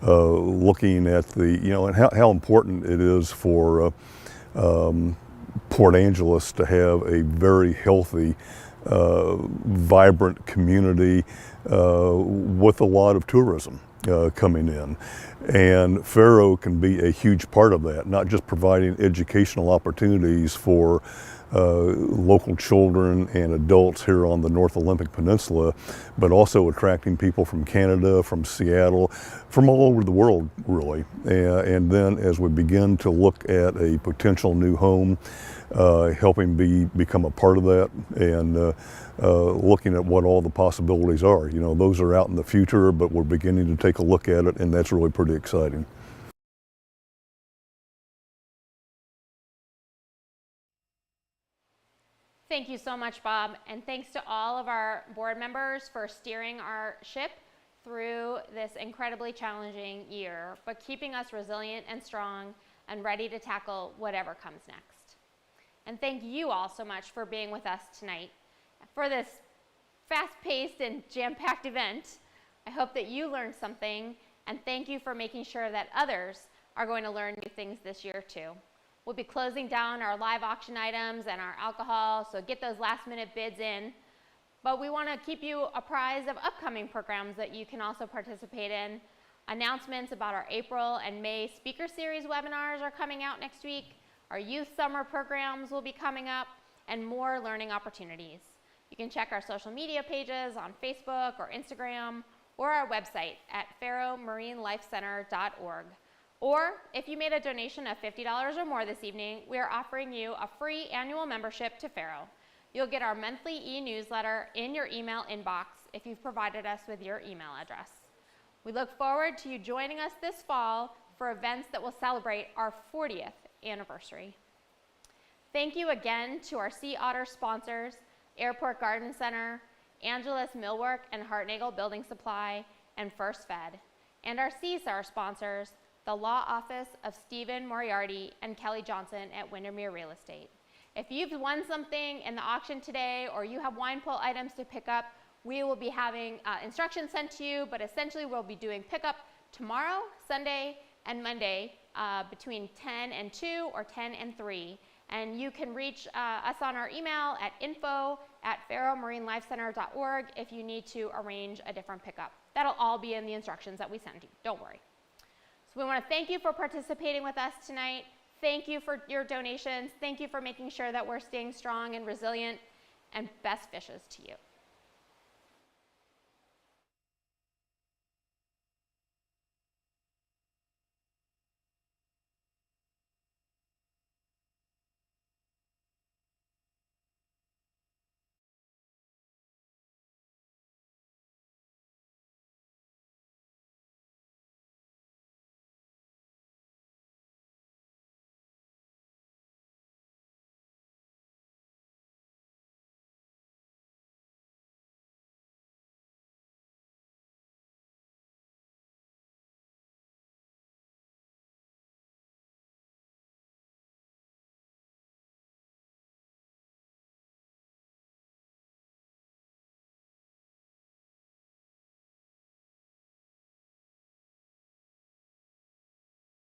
looking at the and how important it is for Port Angeles to have a very healthy, vibrant community with a lot of tourism coming in. And Feiro can be a huge part of that, not just providing educational opportunities for local children and adults here on the North Olympic Peninsula, but also attracting people from Canada, from Seattle, from all over the world, really. And then as we begin to look at a potential new home, helping become a part of that, and looking at what all the possibilities are. Those are out in the future, but we're beginning to take a look at it, and that's really pretty exciting. Thank you so much, Bob, and thanks to all of our board members for steering our ship through this incredibly challenging year, but keeping us resilient and strong and ready to tackle whatever comes next. And thank you all so much for being with us tonight for this fast-paced and jam-packed event. I hope that you learned something, and thank you for making sure that others are going to learn new things this year too. We'll be closing down our live auction items and our alcohol, so get those last-minute bids in. But we want to keep you apprised of upcoming programs that you can also participate in. Announcements about our April and May speaker series webinars are coming out next week. Our youth summer programs will be coming up, and more learning opportunities. You can check our social media pages on Facebook or Instagram, or our website at fairomarinelifecenter.org. Or if you made a donation of $50 or more this evening, we are offering you a free annual membership to Feiro. You'll get our monthly e-newsletter in your email inbox if you've provided us with your email address. We look forward to you joining us this fall for events that will celebrate our 40th anniversary. Thank you again to our Sea Otter sponsors, Airport Garden Center, Angelus Millwork and Hartnagel Building Supply, and First Fed, and our CSAR sponsors, the Law Office of Stephen Moriarty and Kelly Johnson at Windermere Real Estate. If you've won something in the auction today, or you have wine pull items to pick up, we will be having instructions sent to you, but essentially we'll be doing pickup tomorrow, Sunday, and Monday between 10 and 2 or 10 and 3. And you can reach us on our email at info@fairomarinelifecenter.org if you need to arrange a different pickup. That'll all be in the instructions that we send you, don't worry. So we want to thank you for participating with us tonight. Thank you for your donations. Thank you for making sure that we're staying strong and resilient, and best wishes to you.